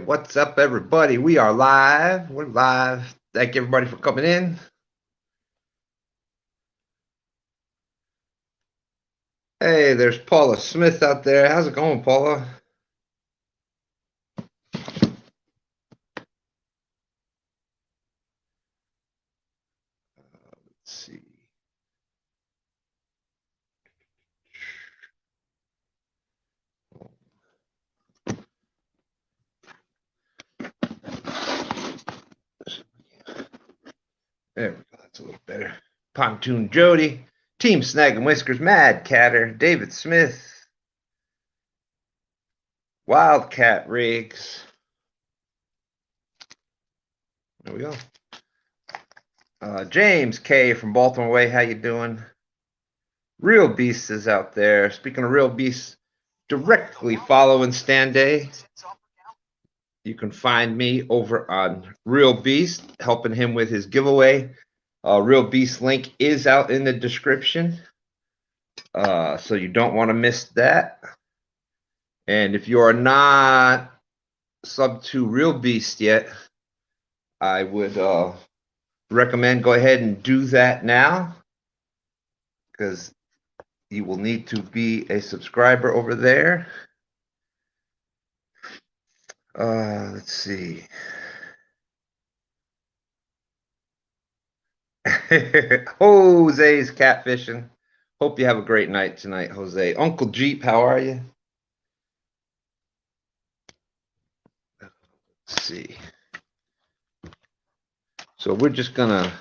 What's up, everybody? We are live. We're live. Thank everybody for coming in. Hey, there's Paula Smith out there. How's it going, Paula? Let's see. There we go. That's a little better. Pontoon Jody, Team Snag and Whiskers, Mad Catter, David Smith, Wildcat Riggs. There we go. James K from Baltimore Way, how you doing? Real Beast is out there. Speaking of Real Beast, directly following Stand Day, you can find me over on Real Beast, helping him with his giveaway. Real Beast link is out in the description, so you don't want to miss that. And if you are not sub to Real Beast yet, I would recommend go ahead and do that now, because you will need to be a subscriber over there. Let's see. Jose's catfishing. Hope you have a great night tonight, Jose. Uncle Jeep, how are you? Let's see. So we're just gonna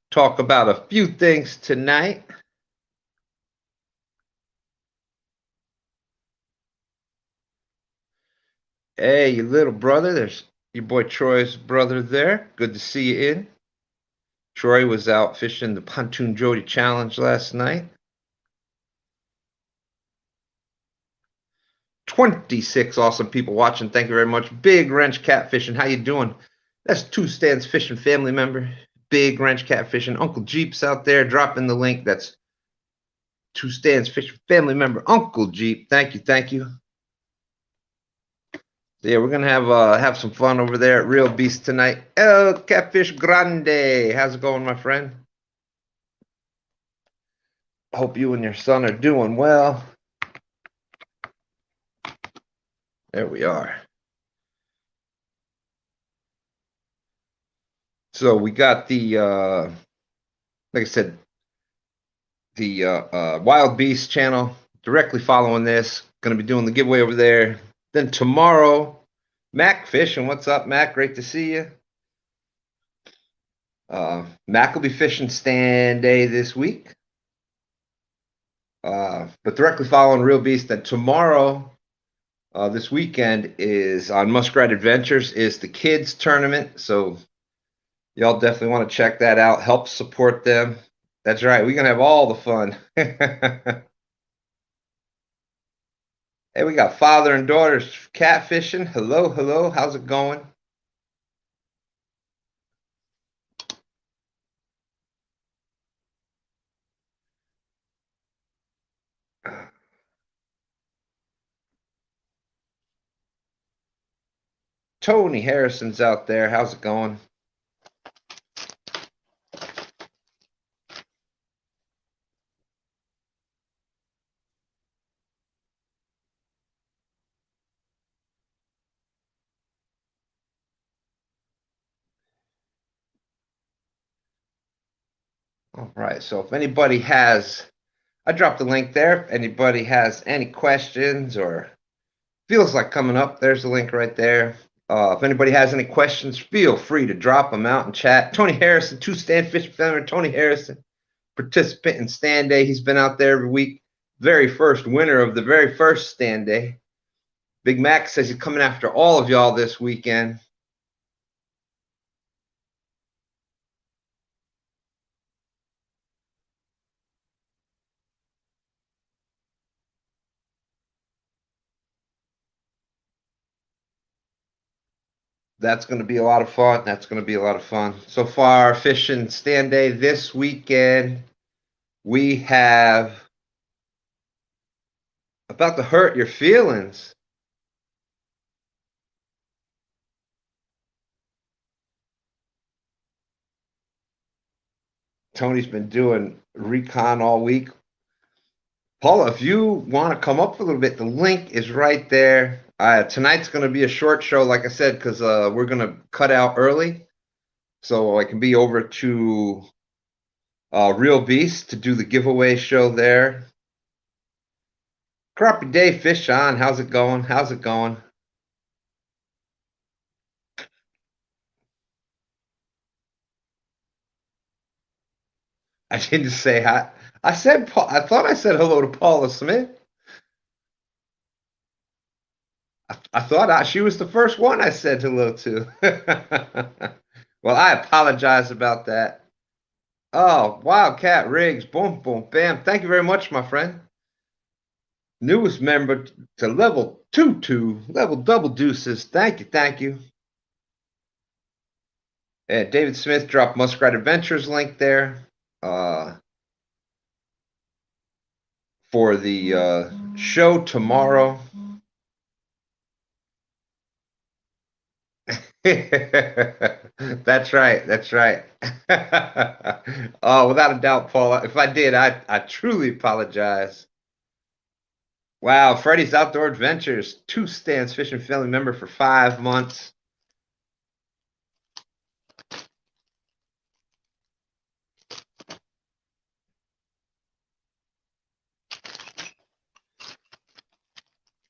talk about a few things tonight. Hey, you little brother. There's your boy Troy's brother there. Good to see you in. Troy was out fishing the Pontoon Jody Challenge last night. 26 awesome people watching. Thank you very much. Big Wrench Catfishing. How you doing? That's Two Stands Fishing family member. Big Wrench Catfishing. Uncle Jeep's out there dropping the link. That's Two Stands Fishing family member Uncle Jeep. Thank you, thank you. Yeah, we're gonna have some fun over there at Real Beast tonight. El Catfish Grande. How's it going, my friend? Hope you and your son are doing well. There we are. So we got the like I said, the Wild Beast channel directly following this. Gonna be doing the giveaway over there. Then tomorrow, Mac Fishing. What's up, Mac? Great to see you. Mac will be fishing Stand Day this week. But directly following Real Beast, then tomorrow, this weekend, is on Muskrat Adventures, is the kids tournament. So y'all definitely want to check that out. Help support them. That's right. We're going to have all the fun. Hey, we got father and daughters catfishing. Hello, hello. How's it going? Tony Harrison's out there. How's it going? All right. So if anybody has, I dropped the link there. If anybody has any questions or feels like coming up, there's the link right there. If anybody has any questions, feel free to drop them out in chat. Tony Harrison, Two Stand Fishing family. Tony Harrison, participant in Stand Day. He's been out there every week. Very first winner of the very first Stand Day. Big Mac says he's coming after all of y'all this weekend. That's going to be a lot of fun. That's going to be a lot of fun. So far, fishing Stand Day this weekend, we have about to hurt your feelings. Tony's been doing recon all week. Paula, if you want to come up a little bit, the link is right there. Tonight's going to be a short show, like I said, because we're going to cut out early, so I can be over to Real Beast to do the giveaway show there. Crappie Day, Fish on. How's it going? How's it going? I didn't say hi. I said I thought I said hello to Paula Smith. I thought she was the first one I said hello to. Well, I apologize about that. Oh, Wildcat Riggs. Boom, boom, bam. Thank you very much, my friend. Newest member to level 2-2, level double deuces. Thank you, thank you. And David Smith dropped Muskrat Adventures link there for the show tomorrow. That's right. That's right. Oh, without a doubt, Paula. If I did, I truly apologize. Wow, Freddy's Outdoor Adventures, 2 stands fishing family member for 5 months.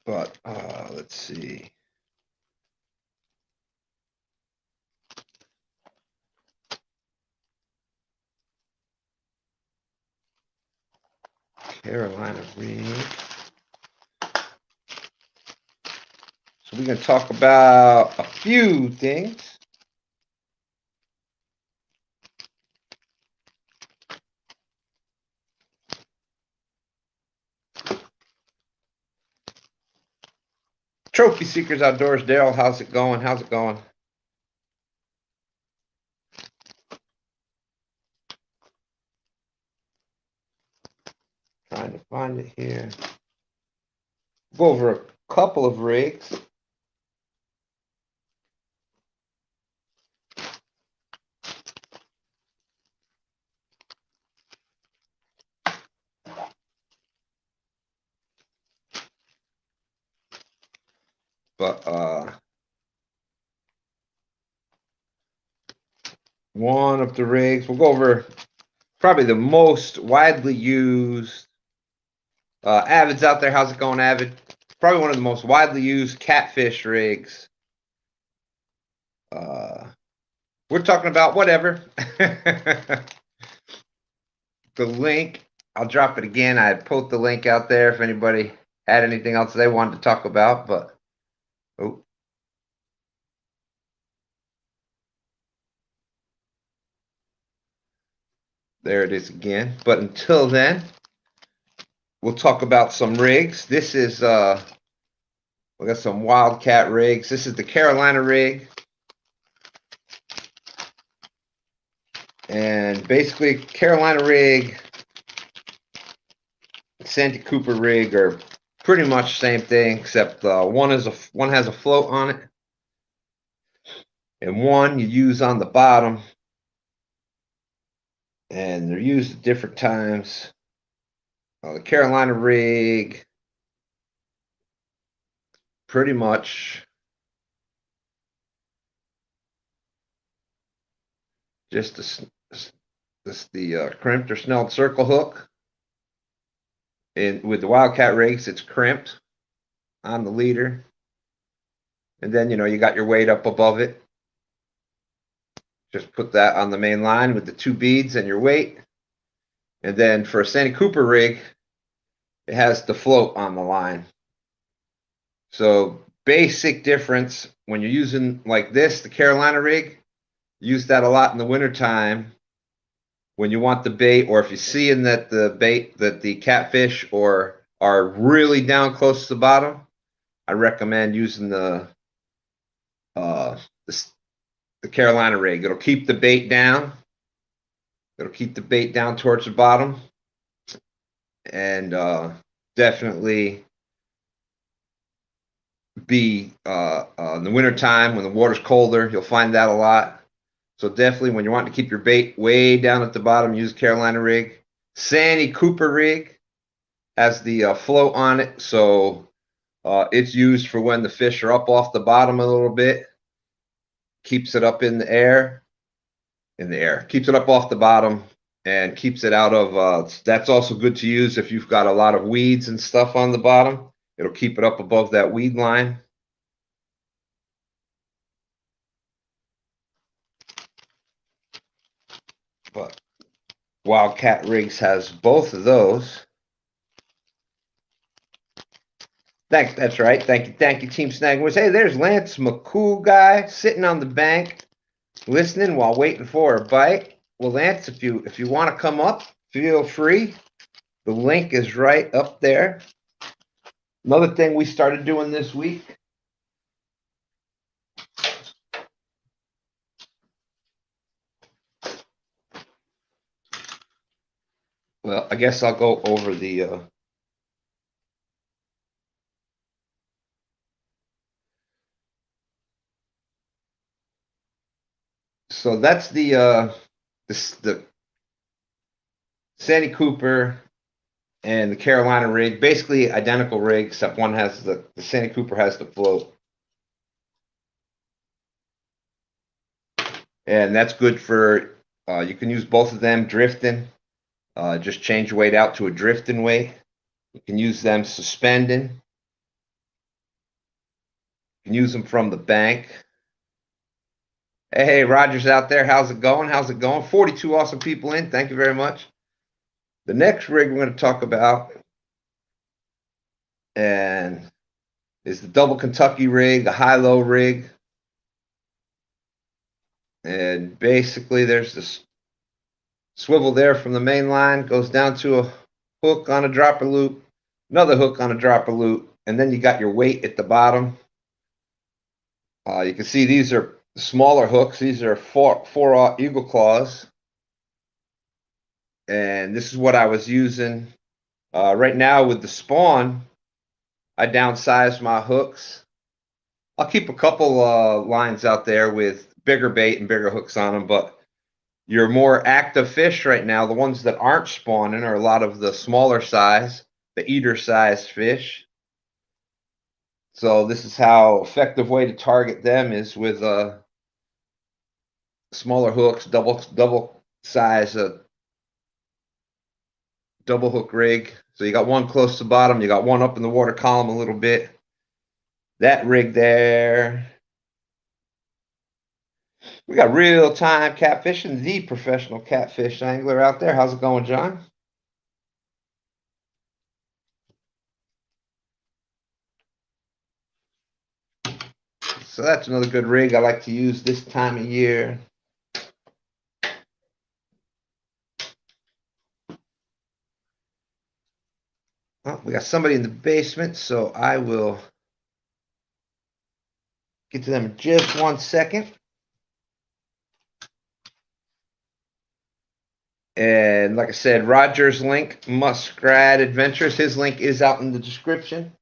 But let's see. Carolina Reed. So we're going to talk about a few things. Trophy Seekers Outdoors, Daryl, how's it going? How's it going? Trying to find it here. Go over a couple of rigs. But one of the rigs, we'll go over probably the most widely used avids out there. How's it going, Avid? Probably one of the most widely used catfish rigs. We're talking about whatever. The link, I'll drop it again. I put the link out there if anybody had anything else they wanted to talk about, but oh. There it is again. But until then, we'll talk about some rigs. This is we got some Wildcat rigs. This is the Carolina rig. And basically Carolina rig, Santee Cooper rig are pretty much the same thing, except one has a float on it, and one you use on the bottom, and they're used at different times. The Carolina rig, pretty much just the crimped or snelled circle hook. And with the Wildcat rigs, it's crimped on the leader. And then, you got your weight up above it. Just put that on the main line with the 2 beads and your weight. And then for a Santee Cooper rig, it has the float on the line. So basic difference when you're using like this, the Carolina rig, use that a lot in the wintertime when you want the bait, or if you're seeing that the catfish are really down close to the bottom, I recommend using the Carolina rig. It'll keep the bait down. It'll keep the bait down towards the bottom, and definitely be in the wintertime when the water's colder, you'll find that a lot. So definitely when you want to keep your bait way down at the bottom, use Carolina rig. Sandy Cooper rig has the float on it, so it's used for when the fish are up off the bottom a little bit. Keeps it up in the air. Keeps it up off the bottom and keeps it out of, that's also good to use if you've got a lot of weeds and stuff on the bottom. It'll keep it up above that weed line. But Wildcat Rigs has both of those. Thanks, that's right. Thank you, Team Snagwoods. Hey, there's Lance McCool guy sitting on the bank, listening while waiting for a bite. Well, Lance, if you want to come up, feel free. The link is right up there. Another thing we started doing this week. Well, I guess I'll go over the so that's the Sandy Cooper and the Carolina rig, basically identical rig, except one has the Sandy Cooper has the float. And that's good for, you can use both of them drifting. Just change your weight out to a drifting weight. You can use them suspending. You can use them from the bank. Hey, Roger's out there. How's it going? How's it going? 42 awesome people in. Thank you very much. The next rig we're going to talk about and is the double Kentucky rig, a high-low rig. And basically there's this swivel there from the main line, goes down to a hook on a dropper loop, another hook on a dropper loop, and then you got your weight at the bottom. You can see these are smaller hooks. These are 4/0 Eagle Claws. And this is what I was using. Right now with the spawn, I downsized my hooks. I'll keep a couple lines out there with bigger bait and bigger hooks on them, but your more active fish right now, the ones that aren't spawning, are a lot of the smaller size, the eater size fish. So this is how effective way to target them is with smaller hooks, double size, double hook rig. So you got one close to the bottom, you got one up in the water column a little bit. That rig there. We got real time catfishing, the professional catfish angler out there. How's it going, John? So that's another good rig I like to use this time of year. Oh, we got somebody in the basement, so I will get to them in just 1 second. And like I said, Roger's link, Muskrat Adventures, his link is out in the description.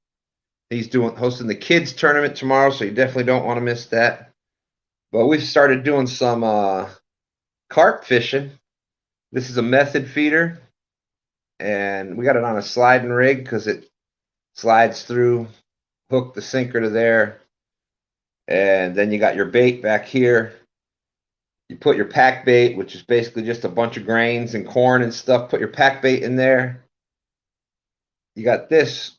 He's hosting the kids tournament tomorrow, so you definitely don't want to miss that. But we've started doing some carp fishing. This is a method feeder, and we got it on a sliding rig because it slides through, hook the sinker to there, and then you got your bait back here. You put your pack bait, which is basically just a bunch of grains and corn and stuff. Put your pack bait in there. You got this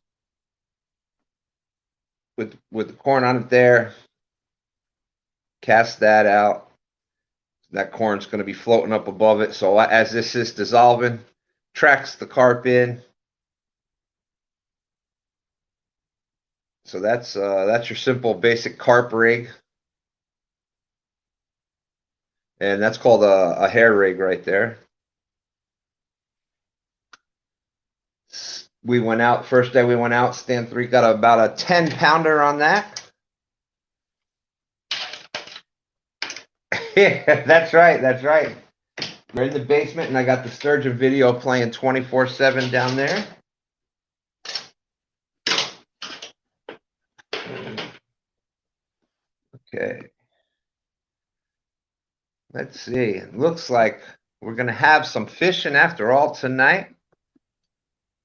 with the corn on it there. Cast that out. That corn's going to be floating up above it. So as this is dissolving, tracks the carp in. So that's your simple basic carp rig. And that's called a hair rig right there. We went out, first day we went out, stand 3 got about a 10-pounder on that. Yeah, that's right, that's right. We're in the basement, and I got the sturgeon video playing 24/7 down there. Okay. Let's see. It looks like we're going to have some fishing after all tonight.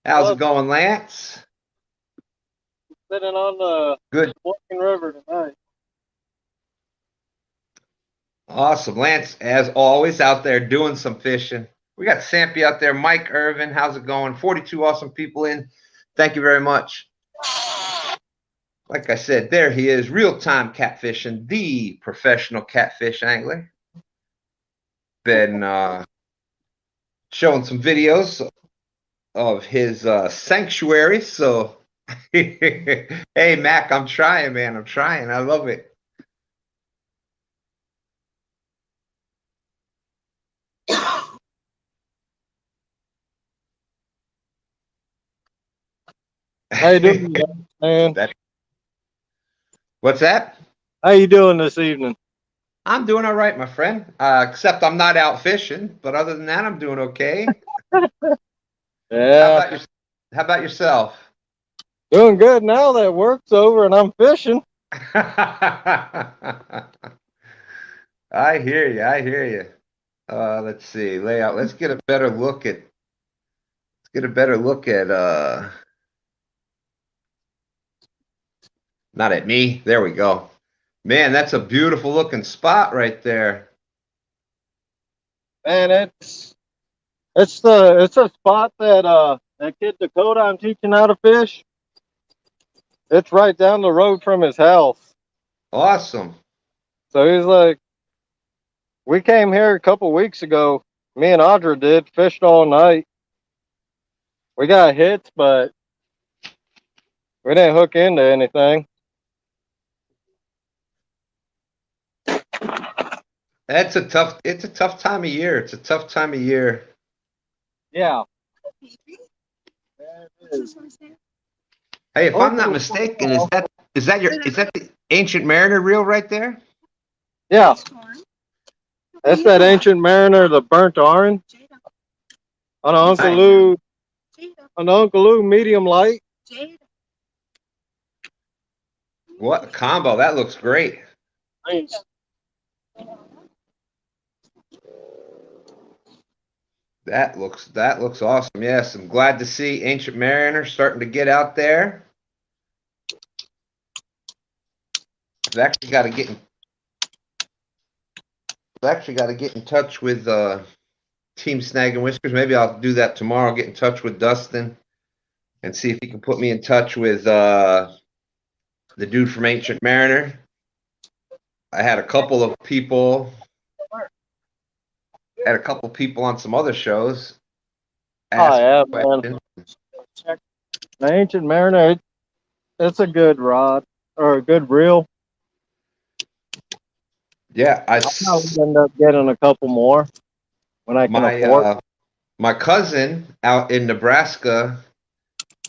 How's it going, Lance? Sitting on the Good. Walking River tonight. Awesome. Lance, as always, out there doing some fishing. We got Sampy out there. Mike Irvin, how's it going? 42 awesome people in. Thank you very much. Like I said, there he is, real-time catfishing, the professional catfish angler. Been showing some videos of his sanctuary. So, hey, Mac, I'm trying, man. I'm trying. I love it. How you doing, man? What's that? How you doing this evening? I'm doing all right, my friend. Except I'm not out fishing, but other than that, I'm doing okay. Yeah. How about yourself? Doing good now that work's over and I'm fishing. I hear you. I hear you. Let's see. Layout. Let's get a better look at. Not at me. There we go. Man, that's a beautiful looking spot right there. Man, it's a spot that that kid Dakota I'm teaching how to fish. It's right down the road from his house. Awesome. So he's like, we came here a couple weeks ago. Me and Audra did, fished all night. We got hits, but we didn't hook into anything. It's a tough time of year. It's a tough time of year. Yeah. Hey, if I'm not mistaken, is that the Ancient Mariner reel right there? Yeah. That's that Ancient Mariner, the burnt orange. On Uncle Lou medium light. What a combo. That looks great. Nice. That looks awesome. Yes, I'm glad to see Ancient Mariner starting to get out there. I've actually got to get in touch with Team Snag and Whiskers. Maybe I'll do that tomorrow. Get in touch with Dustin and see if he can put me in touch with the dude from Ancient Mariner. I had a couple of people on some other shows. Oh yeah, man. The Ancient Mariner, it's a good rod or a good reel. Yeah, I'll end up getting a couple more when I can afford. My cousin out in Nebraska,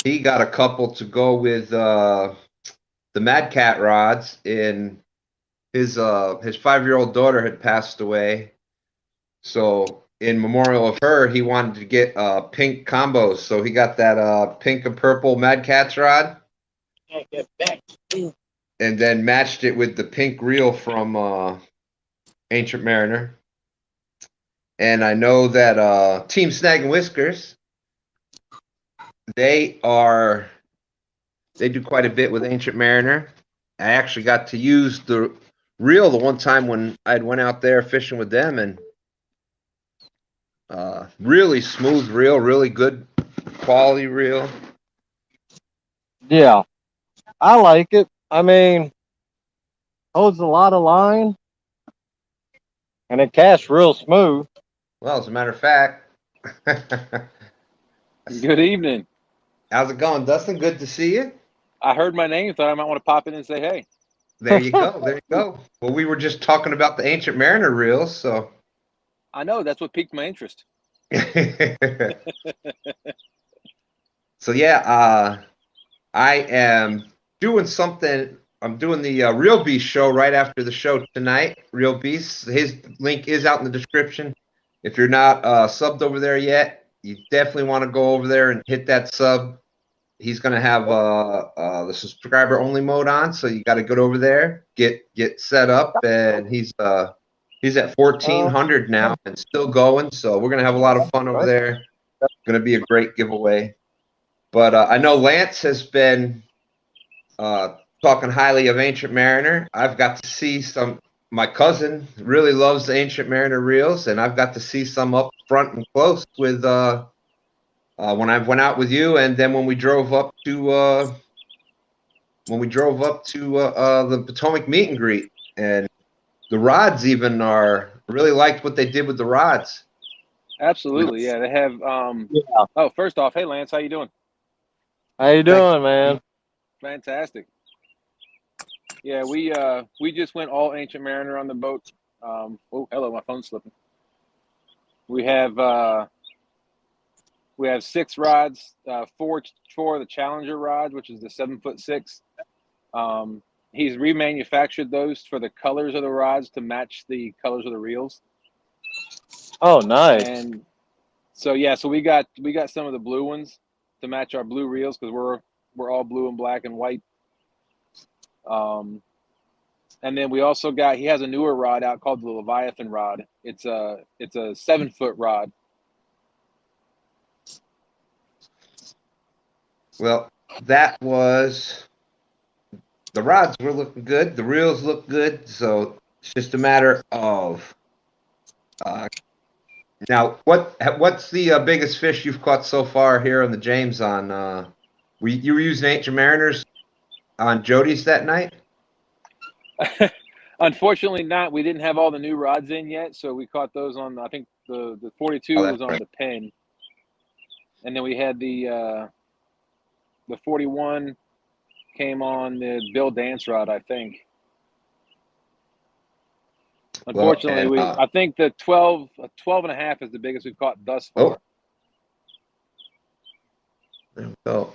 he got a couple to go with the Mad Cat rods. In his 5-year-old daughter had passed away, so in memorial of her, he wanted to get pink combos. So he got that pink and purple Mad Cat's rod, and then matched it with the pink reel from Ancient Mariner. And I know that Team Snag and Whiskers, they do quite a bit with Ancient Mariner. I actually got to use the reel the one time when I went out there fishing with them, and really smooth reel, really good quality reel. Yeah, I like it. I mean, holds a lot of line, and it casts real smooth. Well, as a matter of fact, good evening. How's it going, Dustin? Good to see you. I heard my name, thought I might want to pop in and say hey. There you go. There you go. Well, we were just talking about the Ancient Mariner reels, so. I know, that's what piqued my interest. So yeah, I am doing something. I'm doing the Real Beast show right after the show tonight. Real Beast, his link is out in the description. If you're not subbed over there yet, you definitely want to go over there and hit that sub. He's going to have the subscriber only mode on, so you got to go over there, get set up, and he's He's at 1,400 now and still going. So we're gonna have a lot of fun over there. It's gonna be a great giveaway. But I know Lance has been talking highly of Ancient Mariner. I've got to see some. My cousin really loves the Ancient Mariner reels, and I've got to see some up front and close with when I went out with you, and then when we drove up to the Potomac meet and greet, and the rods even are really liked what they did with the rods. Absolutely, yeah. They have. Yeah. Oh, first off, hey Lance, how you doing? How you doing, man? Fantastic. Yeah, we just went all Ancient Mariner on the boat. Oh, hello, my phone's slipping. We have 6 rods, 4 of the Challenger rods, which is the 7'6". He's remanufactured those for the colors of the rods to match the colors of the reels. Oh, nice. And so yeah, so we got some of the blue ones to match our blue reels because we're all blue and black and white. And then we also got, he has a newer rod out called the Leviathan rod. It's a 7-foot rod. Well, that was, the rods were looking good. The reels look good. So it's just a matter of, now what's the biggest fish you've caught so far here on the James on, you were using Ancient Mariners on Jody's that night? Unfortunately not. We didn't have all the new rods in yet, so we caught those on, I think the 42 was on the pin. And then we had the 41 came on the Bill Dance rod, I think. Unfortunately, I think the 12 and a half is the biggest we've caught thus far. Oh. There we go.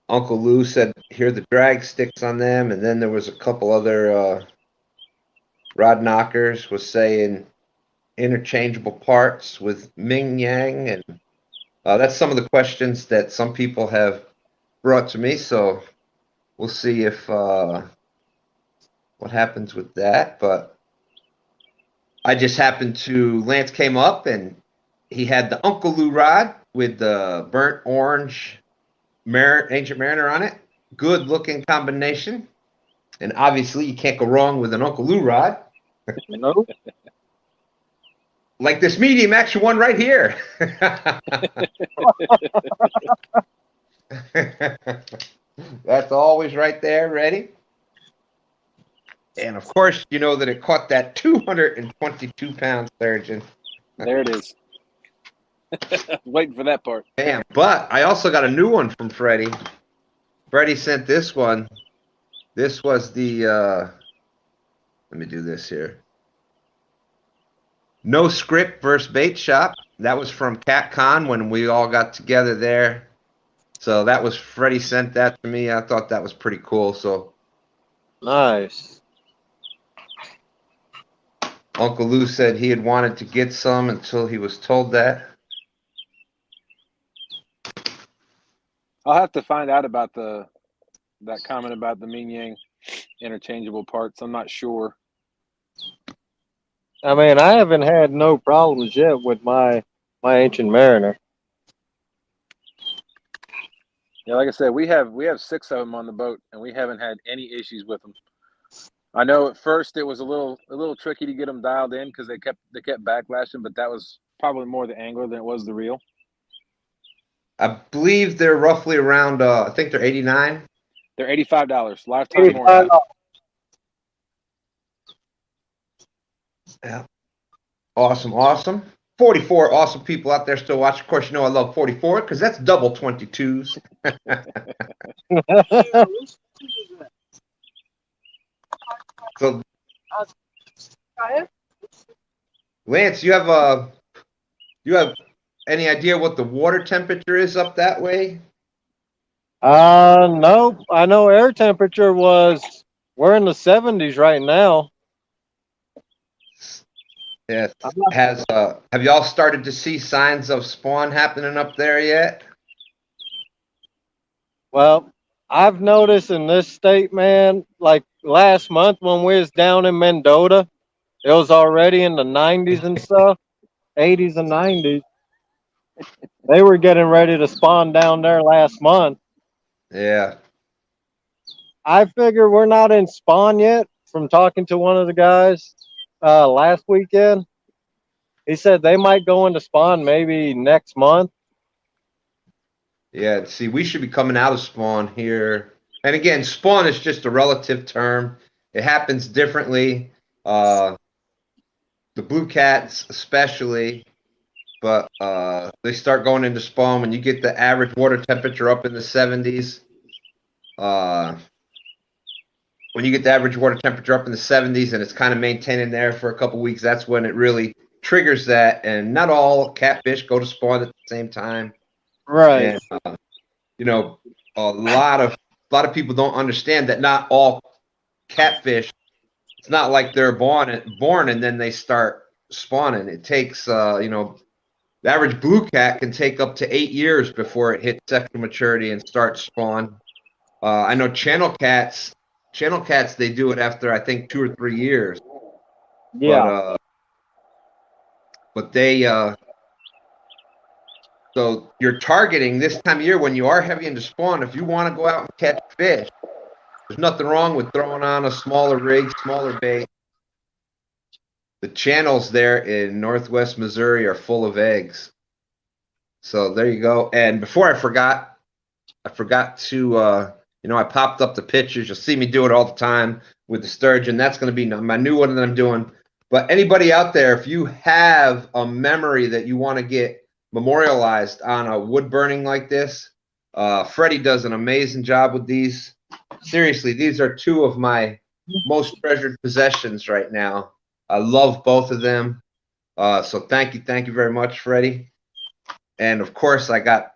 Uncle Lou said, hear the drag sticks on them, and then there was a couple other rod knockers was saying interchangeable parts with Ming Yang, and that's some of the questions that some people have brought to me, so we'll see if what happens with that. But I just happened to, Lance came up and he had the Uncle Lou rod with the burnt orange Ancient Mariner on it. Good looking combination. And obviously you can't go wrong with an Uncle Lou rod. Nope. Like this medium action one right here. That's always right there, ready. And of course, you know that it caught that 222-pound sturgeon. There it is. Waiting for that part. Damn, but I also got a new one from Freddie. Freddie sent this one. This was the, let me do this here. No Script versus Bait Shop. That was from CatCon when we all got together there. So that was, Freddie sent that to me. I thought that was pretty cool. So nice. Uncle Lou said he had wanted to get some until he was told that. I'll have to find out about that comment about the Ming Yang interchangeable parts. I'm not sure. I mean, I haven't had no problems yet with my Ancient Mariner. Yeah, like I said, we have 6 of them on the boat, and we haven't had any issues with them. I know at first it was a little tricky to get them dialed in because they kept backlashing, but that was probably more the angler than it was the reel. I believe they're roughly around, I think they're 89. They're $85 lifetime or not. Yeah. Awesome, awesome. 44 awesome people out there still watching. Of course, you know I love 44 because that's double 22s. So, Lance, you have any idea what the water temperature is up that way? No. I know air temperature we're in the 70s right now. Yes. Have y'all started to see signs of spawn happening up there yet? Well, I've noticed in this state, man, like last month when we was down in Mendota, It was already in the 90s and stuff, 80s and 90s. They were getting ready to spawn down there last month. Yeah. I figure we're not in spawn yet from talking to one of the guys last weekend. He said they might go into spawn maybe next month. Yeah, see, we should be coming out of spawn here. And again, spawn is just a relative term. It happens differently. The blue cats especially, but they start going into spawn when you get the average water temperature up in the 70s. When you get the average water temperature up in the 70s and it's kind of maintaining there for a couple weeks, that's when it really triggers that. And not all catfish go to spawn at the same time. Right. And you know, a lot of people don't understand that not all catfish. It's not like they're born and then they start spawning. It takes the average blue cat can take up to 8 years before it hits sexual maturity and starts spawn. I know channel cats they do it after I think 2 or 3 years. Yeah. But they so you're targeting this time of year when you are heavy into spawn. If you want to go out and catch fish, there's nothing wrong with throwing on a smaller rig, smaller bait. The channels there in northwest Missouri are full of eggs. So there you go. And before I forgot to, I popped up the pictures. You'll see me do it all the time with the sturgeon. That's going to be my new one that I'm doing. But anybody out there, if you have a memory that you want to get memorialized on a wood burning like this, Freddie does an amazing job with these. Seriously, these are two of my most treasured possessions right now. I love both of them. So thank you very much, Freddie. And of course, I got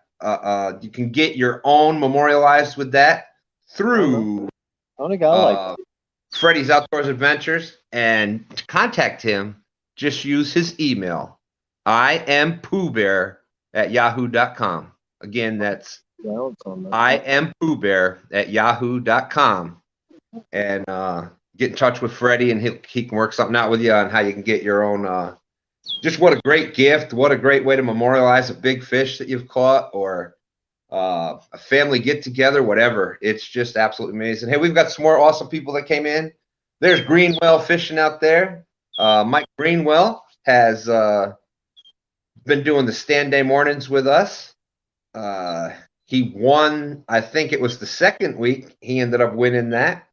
you can get your own memorialized with that through Freddie's Outdoors Adventures. And to contact him, just use his email. IamPoohBear@yahoo.com. Again, that's IamPoohBear@yahoo.com. And get in touch with Freddie, and he can work something out with you on how you can get your own. Just what a great gift! What a great way to memorialize a big fish that you've caught, or a family get together, whatever. It's just absolutely amazing. Hey, we've got some more awesome people that came in. There's Greenwell fishing out there. Mike Greenwell has been doing the stand day mornings with us. He won, I think it was the second week. He ended up winning that.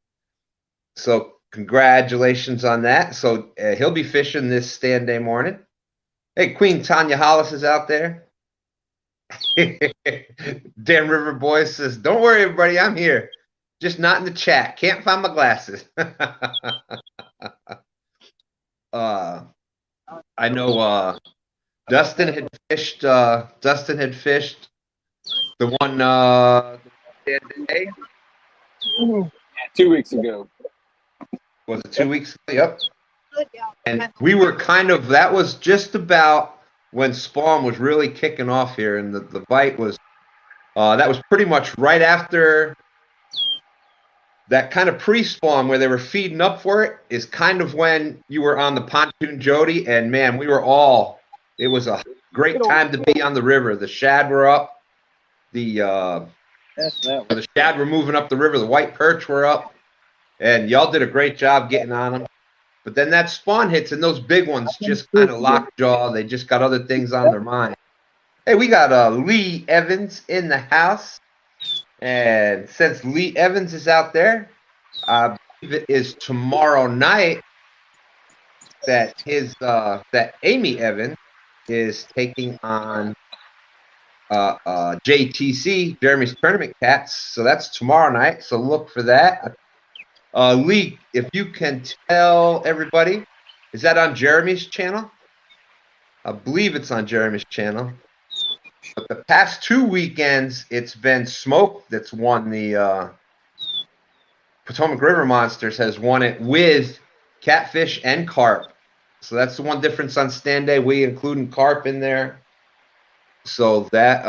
So congratulations on that. So he'll be fishing this stand day morning. Hey, Queen Tanya Hollis is out there. Dan River Boy says, "Don't worry, everybody, I'm here. Just not in the chat. Can't find my glasses." I know Dustin had fished. Dustin had fished the one day. Yeah, 2 weeks ago. Was it 2 weeks ago? Yep. And we were that was just about when spawn was really kicking off here, and the bite was, that was pretty much right after that kind of pre-spawn where they were feeding up for it, is kind of when you were on the pontoon Jody, and man, it was a great time to be on the river. The shad were up, the shad were moving up the river, the white perch were up, and y'all did a great job getting on them. But then that spawn hits, and those big ones just kind of lockjaw. They just got other things on their mind. Hey, we got Lee Evans in the house. And since Lee Evans is out there, I believe it is tomorrow night that that Amy Evans is taking on JTC, Jeremy's Tournament Cats. So that's tomorrow night. So look for that. Lee, if you can tell everybody, is that on Jeremy's channel? I believe it's on Jeremy's channel. But the past 2 weekends, it's been Smoke that's won the Potomac River Monsters, has won it with catfish and carp. So that's the one difference on stand day. We including carp in there. So that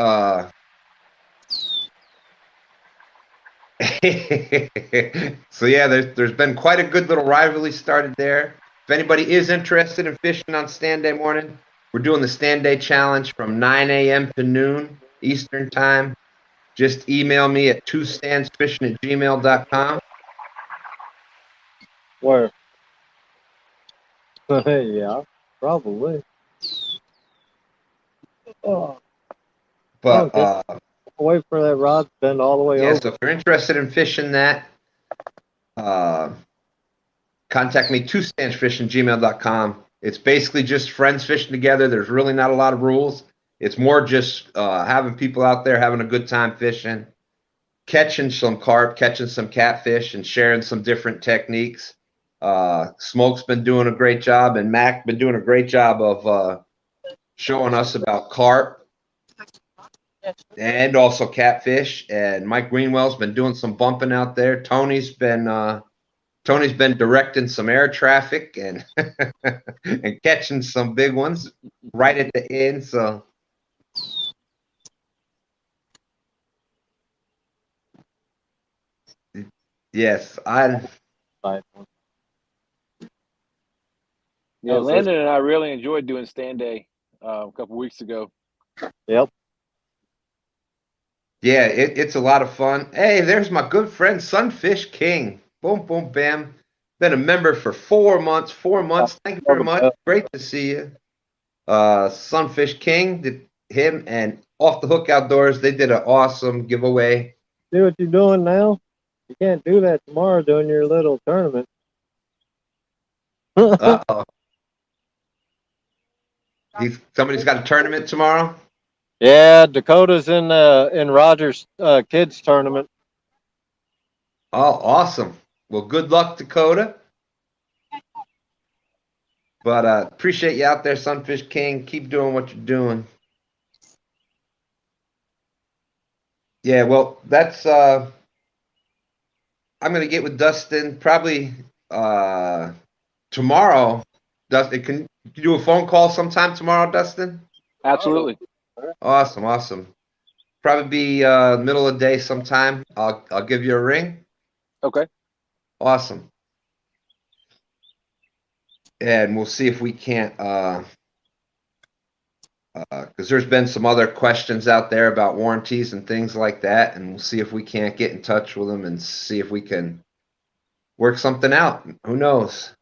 so yeah, there's been quite a good little rivalry started there. If anybody is interested in fishing on stand day morning, we're doing the stand day challenge from 9 a.m. to noon Eastern time. Just email me at twostandsfishing@gmail.com. Where? Yeah, probably. Oh, But wait for that rod to bend all the way yeah, over. so if you're interested in fishing that, contact me, twostandsfishing@gmail.com. It's basically just friends fishing together. There's really not a lot of rules. It's more just having people out there having a good time fishing, catching some carp, catching some catfish, and sharing some different techniques. Smoke's been doing a great job, and Mac been doing a great job of showing us about carp and also catfish. And Mike Greenwell's been doing some bumping out there. Tony's been directing some air traffic and and catching some big ones right at the end. So yes, Yeah, Landon and I really enjoyed doing stand day a couple weeks ago. Yep. Yeah, it's a lot of fun. Hey, there's my good friend Sunfish King. Boom, boom, bam. Been a member for 4 months. 4 months. Thank you very much. Great to see you. Sunfish King, him and Off the Hook Outdoors, they did an awesome giveaway. See what you're doing now? You can't do that tomorrow during your little tournament. Uh-oh. Somebody's got a tournament tomorrow? Yeah, Dakota's in Rogers kids tournament. Oh, awesome. Well, good luck, Dakota. But appreciate you out there, Sunfish King. Keep doing what you're doing. Yeah, well, that's I'm gonna get with Dustin probably tomorrow. Dustin, can you do a phone call sometime tomorrow, Dustin? Absolutely. Awesome, awesome. Probably be middle of the day sometime. I'll give you a ring. Okay. Awesome. And we'll see if we can't because there's been some other questions out there about warranties and things like that, and we'll see if we can't get in touch with them and see if we can work something out. Who knows?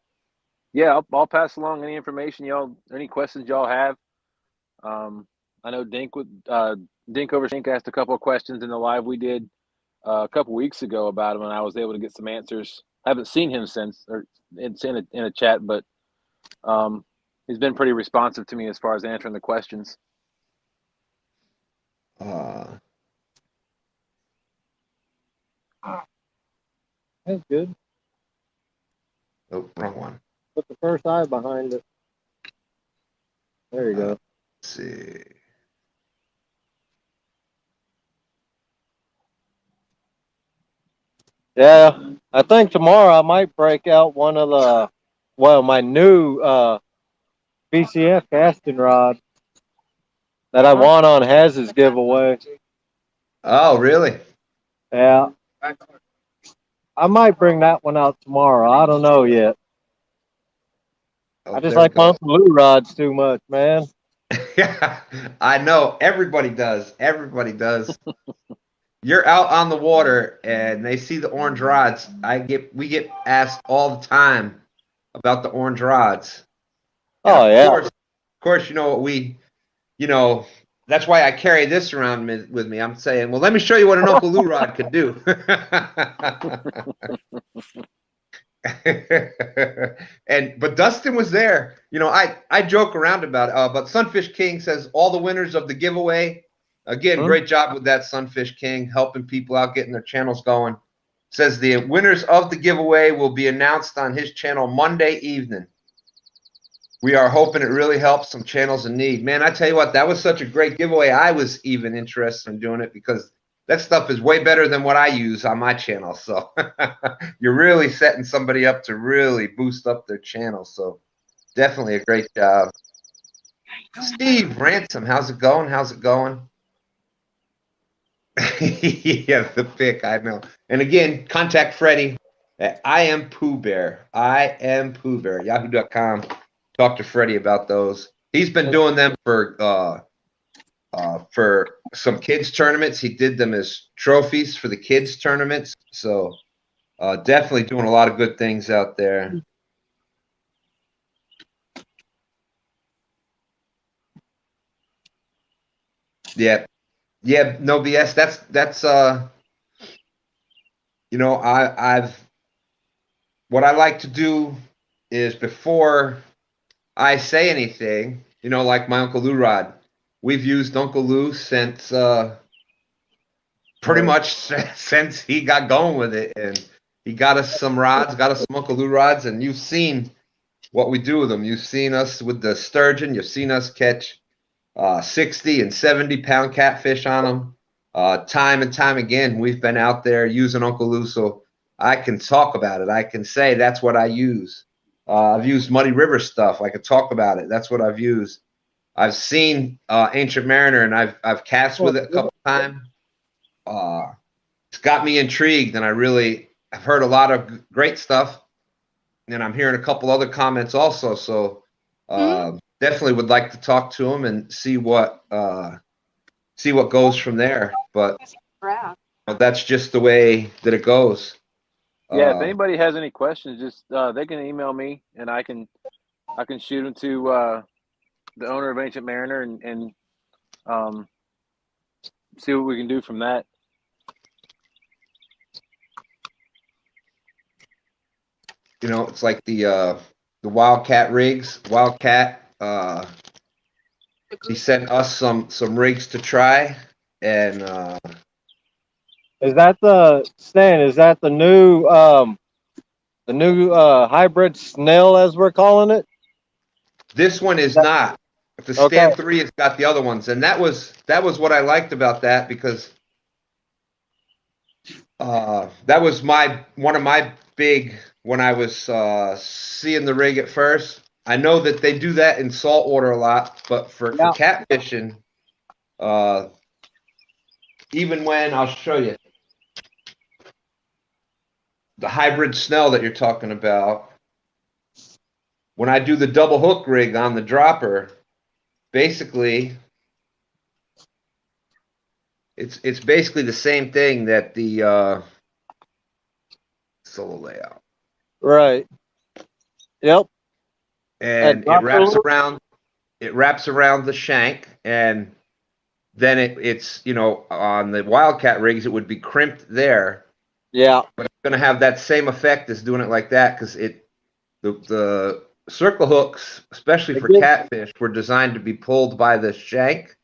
Yeah, I'll pass along any information any questions y'all have. I know Dink over Sink asked a couple of questions in the live we did a couple weeks ago about him, and I was able to get some answers. I haven't seen him since, or it's in a chat, but he's been pretty responsive to me as far as answering the questions. That's good. Oh, wrong one. Put the first eye behind it. There you go. Let's see. Yeah, I think tomorrow I might break out one of my new BCF casting rod that I won on Haz's giveaway. Oh, really? Yeah. I might bring that one out tomorrow. I don't know yet. I just like my blue rods too much, man. Yeah, I know. Everybody does. Everybody does. You're out on the water and they see the orange rods. We get asked all the time about the orange rods. And of course, you know what that's why I carry this around with me. I'm saying, well, let me show you what an Uncle Lou rod could do. But Dustin was there. I joke around about it. But Sunfish King says all the winners of the giveaway. Again, great job with that, Sunfish King, helping people out, getting their channels going. Says the winners of the giveaway will be announced on his channel Monday evening. We are hoping it really helps some channels in need. Man, I tell you what, that was such a great giveaway. I was even interested in doing it because that stuff is way better than what I use on my channel. So you're really setting somebody up to really boost up their channel. So definitely a great job. Steve Ransom, how's it going? How's it going? Yeah, the pick, I know. And again, contact Freddie I am Pooh Bear. I am Pooh Bear. Yahoo.com. Talk to Freddie about those. He's been doing them for some kids tournaments. He did them as trophies for the kids tournaments. So definitely doing a lot of good things out there. Yeah. Yeah, no BS. That's you know, I've what I like to do is before I say anything, you know, like my Uncle Lou rod. We've used Uncle Lou since pretty much since he got going with it, and he got us some rods, got us some Uncle Lou rods, and you've seen what we do with them. You've seen us with the sturgeon. You've seen us catch 60 and 70-pound catfish on them. Time and time again, we've been out there using Uncle Lou, so I can talk about it. I can say that's what I use. I've used Muddy River stuff. I can talk about it. That's what I've used. I've seen Ancient Mariner, and I've cast with it a couple times. It's got me intrigued, and I've heard a lot of great stuff, and I'm hearing a couple other comments also. So definitely would like to talk to him and see what goes from there. But that's just the way that it goes. Yeah, if anybody has any questions, just they can email me, and I can shoot them to the owner of Ancient Mariner and see what we can do from that. You know, it's like the Wildcat rigs. Wildcat, he sent us some rigs to try, and Is that the new hybrid snail, as we're calling it? this one is not. The Stand 3 has got the other ones, and that was what I liked about that, because that was one of my big, when I was seeing the rig at first. I know that they do that in saltwater a lot, but for catfishing, even when I'll show you the hybrid snell that you're talking about, when I do the double hook rig on the dropper, basically it's basically the same thing that the solo layout. Right. Yep. And it wraps around the shank, and then it's you know, on the Wildcat rigs it would be crimped there. Yeah. But it's going to have that same effect as doing it like that, because the circle hooks, especially for catfish, were designed to be pulled by the shank.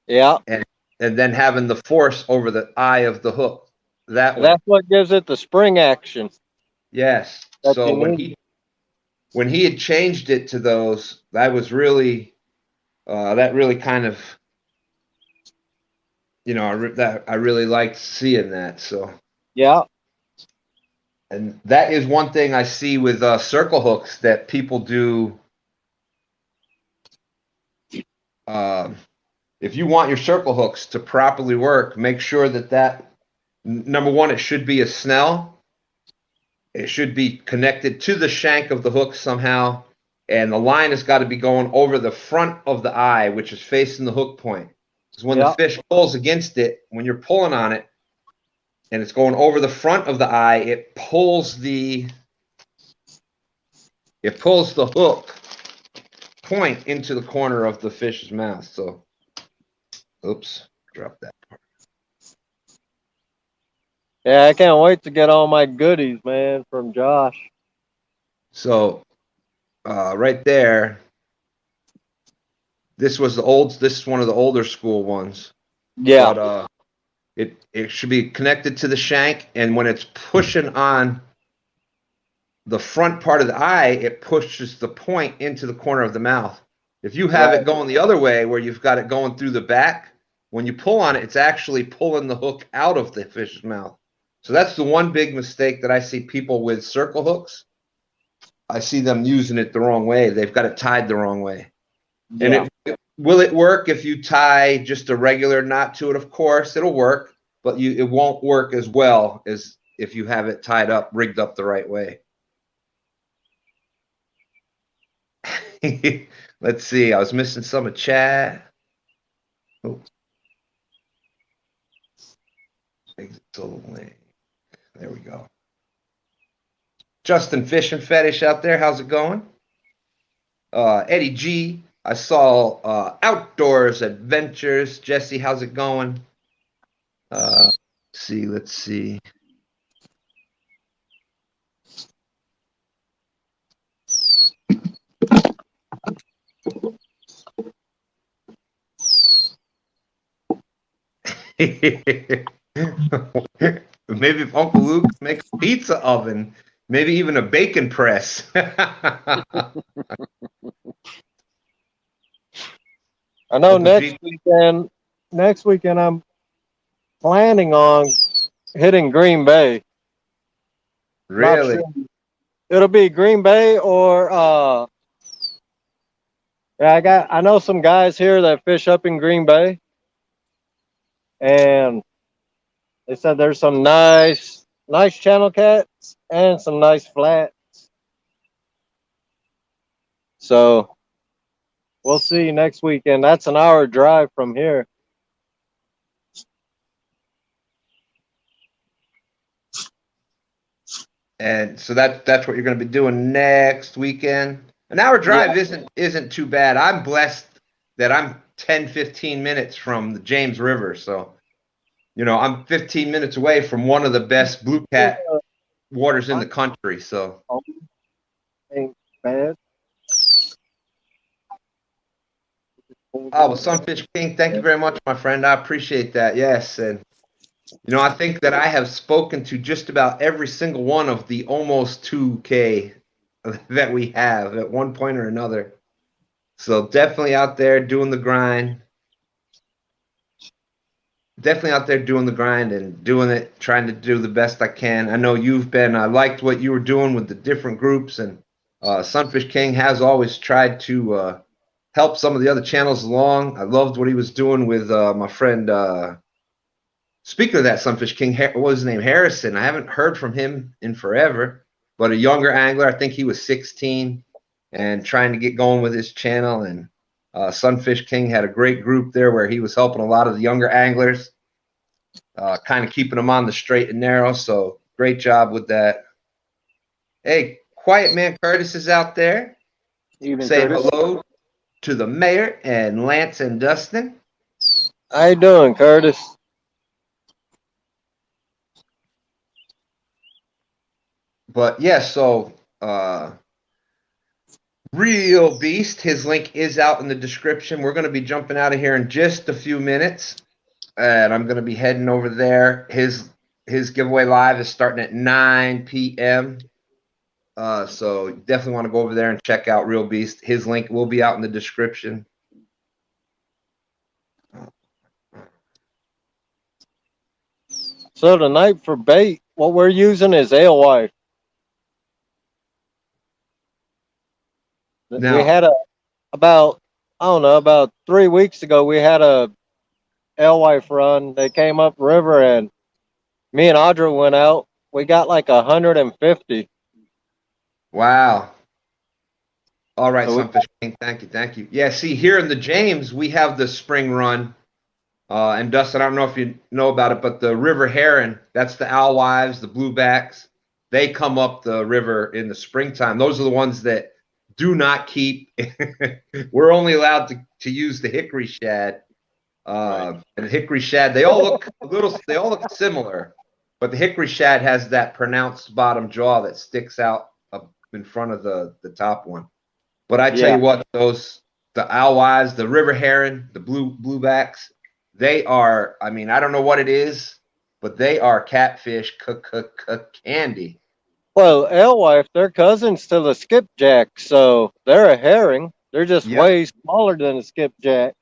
Yeah. And then having the force over the eye of the hook. That's what gives it the spring action. Yes. So when he had changed it to those, that was really that really kind of, you know, I really liked seeing that. So yeah. And that is one thing I see with circle hooks that people do. If you want your circle hooks to properly work, make sure that number one, it should be a snell. It should be connected to the shank of the hook somehow, and the line has got to be going over the front of the eye, which is facing the hook point. Because when the fish pulls against it, when you're pulling on it, and it's going over the front of the eye, it pulls the hook point into the corner of the fish's mouth. So, oops, drop that part. Yeah, I can't wait to get all my goodies, man, from Josh. So, right there, this is one of the older school ones. Yeah. But it should be connected to the shank, and when it's pushing on the front part of the eye, it pushes the point into the corner of the mouth. If you have it going the other way, where you've got it going through the back, when you pull on it, it's actually pulling the hook out of the fish's mouth. So that's the one big mistake that I see people with circle hooks. I see them using it the wrong way. They've got it tied the wrong way. Yeah. And will it work if you tie just a regular knot to it? Of course, it'll work, but it won't work as well as if you have it tied up, rigged up the right way. Let's see. I was missing some of chat. Oh. There we go. Justin Fish and Fetish out there. How's it going? Eddie G. I saw Outdoors Adventures. Jesse, how's it going? Let's see. Maybe if Uncle Luke makes a pizza oven, maybe even a bacon press. I know next weekend I'm planning on hitting Green Bay. Really? Sure. It'll be Green Bay or yeah, I know some guys here that fish up in Green Bay, and they said there's some nice channel cats and some nice flats. So we'll see next weekend. That's an hour drive from here. And so that's what you're going to be doing next weekend. An hour drive isn't too bad. I'm blessed that I'm 10-15 minutes from the James River, so I'm 15 minutes away from one of the best blue cat waters in the country. So ain't bad. Oh, well, Sunfish King, thank you very much, my friend. I appreciate that. Yes, and I think that I have spoken to just about every single one of the almost 2K that we have at one point or another. So definitely out there doing the grind. Definitely out there doing the grind and doing it, trying to do the best I can. I know you've been, I liked what you were doing with the different groups, and Sunfish King has always tried to help some of the other channels along. I loved what he was doing with my friend, speaking of that, Sunfish King, what was his name? Harrison. I haven't heard from him in forever, but a younger angler. I think he was 16 and trying to get going with his channel. And Sunfish King had a great group there where he was helping a lot of the younger anglers, kind of keeping them on the straight and narrow. So great job with that. Hey, Quiet Man Curtis is out there. Evening, Say Curtis. hello to the mayor and Lance and Dustin. How you doing, Curtis? But yes, so Real Beast, his link is out in the description. We're going to be jumping out of here in just a few minutes, and I'm going to be heading over there. His giveaway live is starting at 9 p.m. So you definitely want to go over there and check out Real Beast. His link will be out in the description. So tonight for bait, what we're using is alewife. Now, we had about 3 weeks ago, we had a alewife run. They came up river and me and Audra went out. We got like 150. wow. All right, So Sunfish King, thank you. Yeah, see, here in the James, we have the spring run. And Dustin, I don't know if you know about it, but the river heron, that's the alewives, the bluebacks, they come up the river in the springtime. Those are the ones that do not keep. We're only allowed to use the hickory shad. And the hickory shad, they all look similar, but the hickory shad has that pronounced bottom jaw that sticks out up in front of the top one. But I tell you what, the alewives, the river heron, the bluebacks, they are, I mean, I don't know what it is, but they are catfish candy. Well, alewife, they're cousins to the skipjack, so they're a herring. They're just way smaller than a skipjack.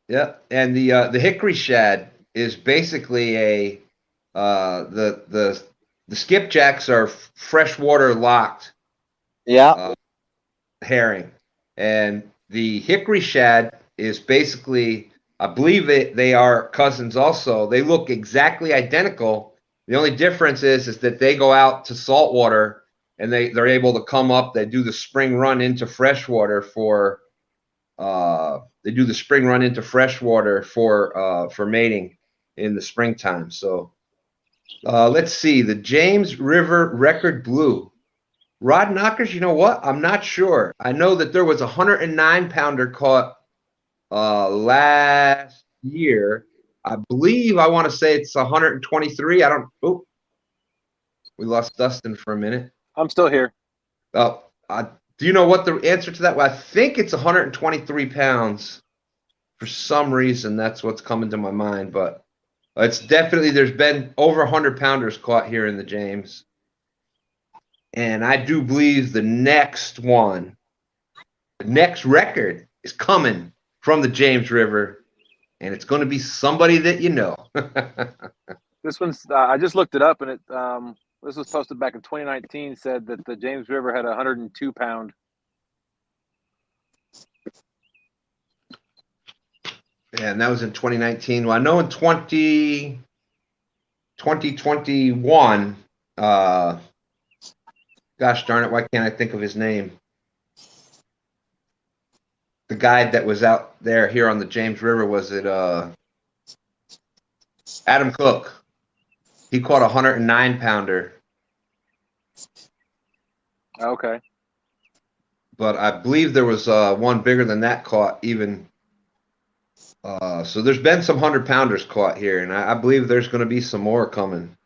Yep, and the hickory shad is basically the skipjacks are freshwater locked. Herring, and the hickory shad is basically, I believe they are cousins also. They look exactly identical, The only difference is that they go out to saltwater and they're able to come up. They do the spring run into freshwater for mating in the springtime. So let's see, the James River Record Blue. Rod knockers, you know what? I'm not sure. I know that there was a 109 pounder caught last year. I believe I want to say it's 123. I don't. Oh, we lost Dustin for a minute. I'm still here. Oh, do you know what the answer to that? Well, I think it's 123 pounds. For some reason, that's what's coming to my mind. But it's definitely, there's been over 100 pounders caught here in the James. And I do believe the next record is coming from the James River. And it's going to be somebody that you know. This one's, I just looked it up, and this was posted back in 2019, said that the James River had a 102 pound. Yeah, and that was in 2019. Well, I know in 2021, gosh darn it, why can't I think of his name? The guide that was out there here on the James River, was it Adam Cook? He caught a 109 pounder. Okay. But I believe there was one bigger than that caught even. So there's been some 100 pounders caught here, and I believe there's going to be some more coming.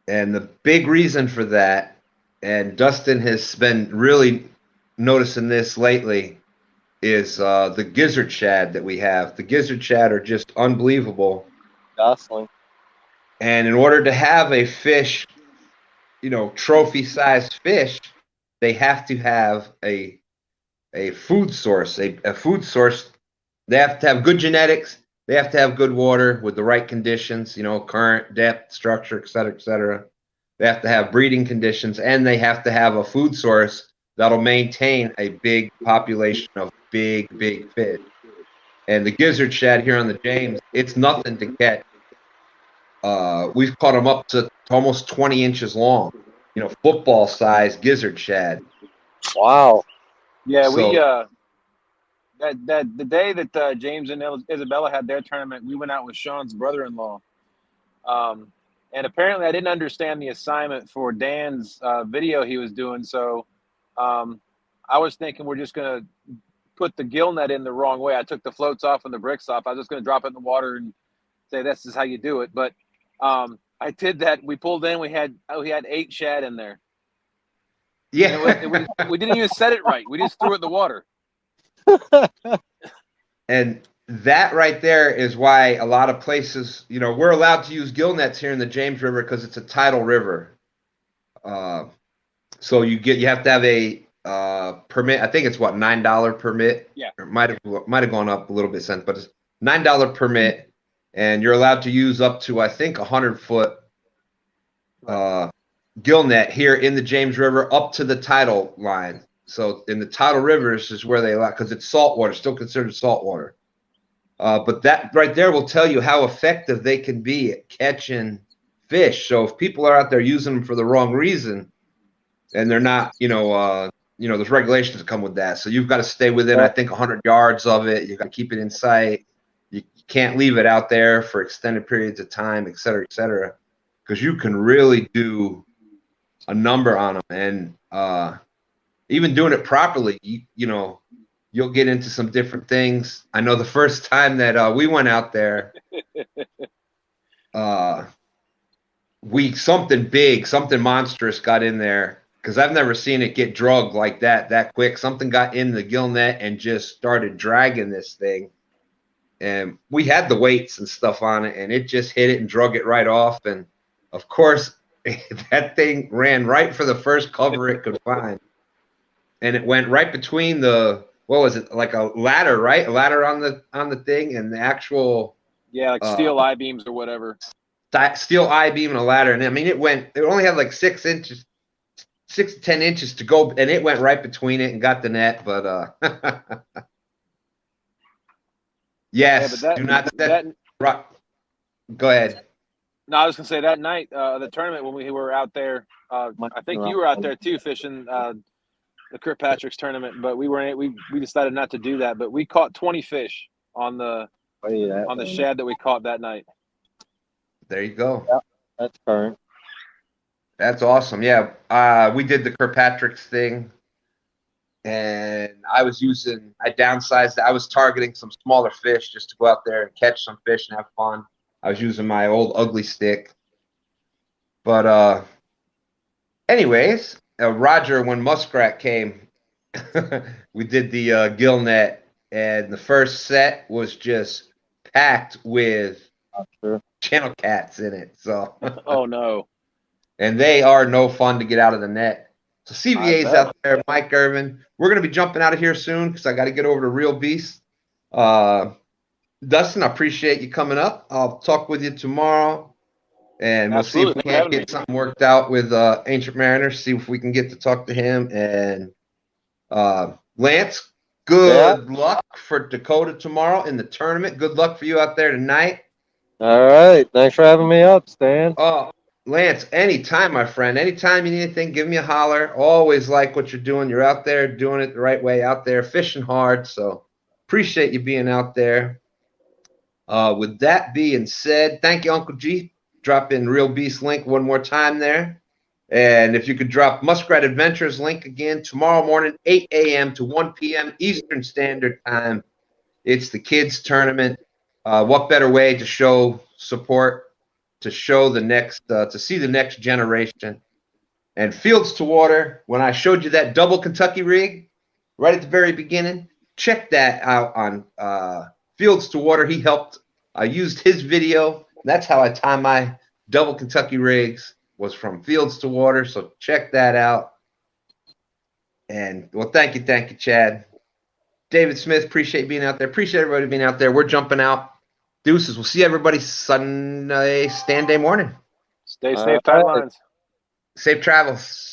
And the big reason for that, and Dustin has been really noticing this lately, is the gizzard shad that we have. The gizzard shad are just unbelievable. Gosling. And in order to have a fish, trophy-sized fish, they have to have a food source. A food source. They have to have good genetics. They have to have good water with the right conditions, current, depth, structure, et cetera, et cetera. They have to have breeding conditions, and they have to have a food source that'll maintain a big population of big fish. And the gizzard shad here on the James, it's nothing to catch. We've caught them up to almost 20 inches long, football size gizzard shad. Wow. Yeah, So, we the day that James and Isabella had their tournament, we went out with Sean's brother-in-law. And apparently I didn't understand the assignment for Dan's video he was doing. So I was thinking we're just going to put the gill net in the wrong way. I took the floats off and the bricks off. I was just going to drop it in the water and say, this is how you do it. But I did that. We pulled in, we had 8 shad in there. yeah. We didn't even set it right. We just threw it in the water. And that right there is why a lot of places, we're allowed to use gill nets here in the James River because it's a tidal river. So you have to have a permit. I think it's what, $9 permit. Yeah. It might have gone up a little bit since, but it's $9 permit, and you're allowed to use up to, I think, 100-foot gill net here in the James River up to the tidal line. So in the tidal rivers is where they allow, because it's saltwater, still considered saltwater. But that right there will tell you how effective they can be at catching fish. So if people are out there using them for the wrong reason, and they're not, there's regulations that come with that. So you've got to stay within, I think, 100 yards of it. You've got to keep it in sight. You can't leave it out there for extended periods of time, et cetera, because you can really do a number on them. And even doing it properly, you'll get into some different things. I know the first time that we went out there, something monstrous got in there, because I've never seen it get drugged like that quick. Something got in the gill net and just started dragging this thing. And we had the weights and stuff on it, and it just hit it and drug it right off. And of course, that thing ran right for the first cover it could find. And it went right between what was it, like a ladder, right? A ladder on the thing, and the actual like steel I-beams or whatever. Steel I-beam and a ladder. And I mean, it only had like 6 to 10 inches to go, and it went right between it and got the net. But yes, do not set. Go ahead. No, I was gonna say that night, the tournament when we were out there. I think you were out there too, fishing the Kirkpatrick's tournament, but we decided not to do that. But we caught 20 fish on the shad that we caught that night. There you go. Yeah, that's current. That's awesome. Yeah, we did the Kirkpatrick's thing, and I downsized. I was targeting some smaller fish just to go out there and catch some fish and have fun. I was using my old ugly stick. But anyways, Roger, when Muskrat came, we did the gill net, and the first set was just packed with channel cats in it. So Oh no. And they are no fun to get out of the net. So CVA's out there, Mike Irvin. We're going to be jumping out of here soon because I got to get over to Real Beast. Dustin, I appreciate you coming up. I'll talk with you tomorrow, and we'll see if we can't get something worked out with Ancient Mariner, see if we can get to talk to him. And Lance, good luck for Dakota tomorrow in the tournament. Good luck for you out there tonight. All right. Thanks for having me up, Stan. Oh, Lance, anytime, my friend. Anytime you need anything, give me a holler. Always like what you're doing. You're out there doing it the right way, out there fishing hard. So appreciate you being out there. With that being said, thank you, Uncle G. Drop in Real Beast link one more time there. And if you could drop Muskrat Adventures link again tomorrow morning, 8 a.m. to 1 p.m. Eastern Standard Time. It's the kids' tournament. What better way to show support, to show the next, to see the next generation? And Fields to Water, when I showed you that double Kentucky rig right at the very beginning, check that out on Fields to Water. He helped. I used his video. That's how I tie my double Kentucky rigs, was from Fields to Water. So check that out. And well, thank you, Chad. David Smith, appreciate being out there. Appreciate everybody being out there. We're jumping out. Deuces. We'll see everybody Sunday, stand day morning. Stay safe, tight lines. Safe travels.